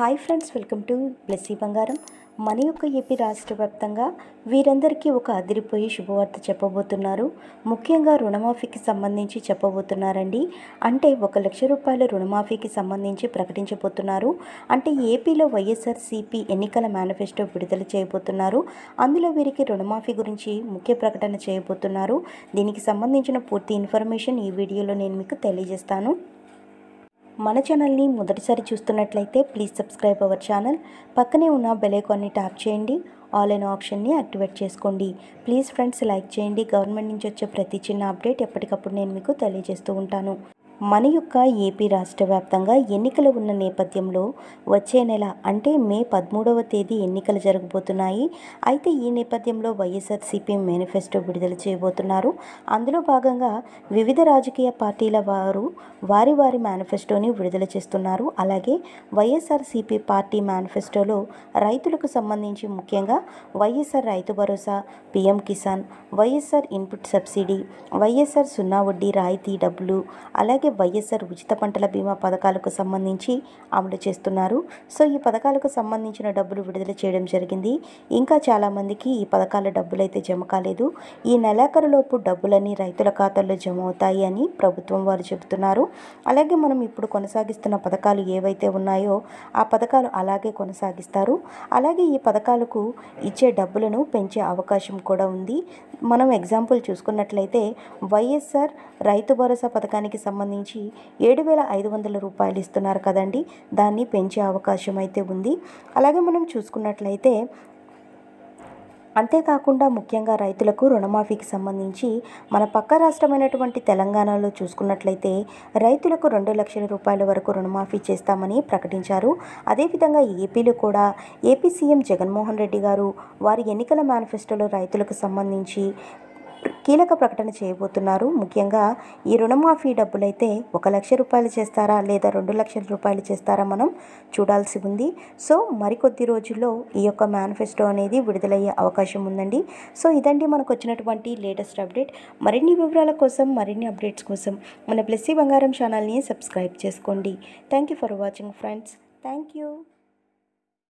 Hi friends, welcome to Blessy బంగారం. మన యొక్క ఏపీ రాష్ట్ర వ్యాప్తంగా వీరందరికీ ఒక అదిరిపోయే శుభవార్త చెప్పబోతున్నారు. ముఖ్యంగా రుణమాఫీకి సంబంధించి చెప్పబోతున్నారండి. అంటే 1 లక్ష రూపాయల రుణమాఫీకి సంబంధించి ప్రకటించబోతున్నారు. అంటే ఏపీలో వైఎస్ఆర్సీపీ ఎన్నికల మేనిఫెస్టో విడుదల చేయబోతున్నారు. అందులో వీరికి రుణమాఫీ గురించి ముఖ్య ప్రకటన చేయబోతున్నారు. దీనికి సంబంధించిన పూర్తి ఇన్ఫర్మేషన్ ఈ వీడియోలో నేను మీకు తెలియజేస్తాను. మన ఛానల్ని మొదటిసారి చూస్తున్నట్లయితే ప్లీజ్ సబ్స్క్రైబ్ అవర్ ఛానల్. పక్కనే ఉన్న బెల్ ఐకాన్ని ట్యాప్ చేయండి. ఆల్ అనే ఆప్షన్ని యాక్టివేట్ చేసుకోండి. ప్లీజ్ ఫ్రెండ్స్, లైక్ చేయండి. గవర్నమెంట్ నుంచి వచ్చే ప్రతి చిన్న అప్డేట్ ఎప్పటికప్పుడు నేను మీకు తెలియజేస్తూ ఉంటాను. మన యొక్క ఏపీ రాష్ట్ర వ్యాప్తంగా ఎన్నికలు ఉన్న నేపథ్యంలో వచ్చే నెల అంటే మే 13వ తేదీ ఎన్నికలు జరగబోతున్నాయి. అయితే ఈ నేపథ్యంలో వైఎస్ఆర్సీపీ మేనిఫెస్టో విడుదల చేయబోతున్నారు. అందులో భాగంగా వివిధ రాజకీయ పార్టీల వారు వారి మేనిఫెస్టోని విడుదల చేస్తున్నారు. అలాగే వైఎస్ఆర్సీపీ పార్టీ మేనిఫెస్టోలో రైతులకు సంబంధించి ముఖ్యంగా YSR Rythu Bharosa, PM Kisan, YSR input subsidy, YSR సున్నా వడ్డీ రాయితీ డబ్బులు, అలాగే వైఎస్ఆర్ ఉచిత పంటల బీమా పథకాలకు సంబంధించి అమలు చేస్తున్నారు. సో ఈ పథకాలకు సంబంధించిన డబ్బులు విడుదల చేయడం జరిగింది. ఇంకా చాలామందికి ఈ పథకాల డబ్బులు అయితే జమ కాలేదు. ఈ నెలాఖరులోపు డబ్బులన్నీ రైతుల ఖాతాల్లో జమ అవుతాయి అని ప్రభుత్వం వారు చెబుతున్నారు. అలాగే మనం ఇప్పుడు కొనసాగిస్తున్న పథకాలు ఏవైతే ఉన్నాయో ఆ పథకాలు అలాగే కొనసాగిస్తారు. అలాగే ఈ పథకాలకు ఇచ్చే డబ్బులను పెంచే అవకాశం కూడా ఉంది. మనం ఎగ్జాంపుల్ చూసుకున్నట్లయితే వైఎస్ఆర్ రైతు భరోసా పథకానికి సంబంధించి 7,500 రూపాయలు ఇస్తున్నారు కదండి, దాన్ని పెంచే అవకాశం అయితే ఉంది. అలాగే మనం చూసుకున్నట్లయితే అంతేకాకుండా ముఖ్యంగా రైతులకు రుణమాఫీకి సంబంధించి మన పక్క రాష్ట్రమైనటువంటి తెలంగాణలో చూసుకున్నట్లయితే రైతులకు 2 లక్షల రూపాయల వరకు రుణమాఫీ చేస్తామని ప్రకటించారు. అదేవిధంగా ఏపీలో కూడా ఏపీ సీఎం జగన్మోహన్ రెడ్డి గారు వారి ఎన్నికల మేనిఫెస్టోలో రైతులకు సంబంధించి కీలక ప్రకటన చేయబోతున్నారు. ముఖ్యంగా ఈ రుణమాఫీ డబ్బులైతే 1 లక్ష రూపాయలు చేస్తారా లేదా 2 లక్షల రూపాయలు చేస్తారా మనం చూడాల్సి ఉంది. సో మరికొద్ది రోజుల్లో ఈ యొక్క మేనిఫెస్టో అనేది విడుదలయ్యే అవకాశం ఉందండి. సో ఇదండి మనకు వచ్చినటువంటి లేటెస్ట్ అప్డేట్. మరిన్ని వివరాల కోసం, మరిన్ని అప్డేట్స్ కోసం మన బ్లెస్సీ బంగారం ఛానల్ని సబ్స్క్రైబ్ చేసుకోండి. Thank you for watching friends. Thank you.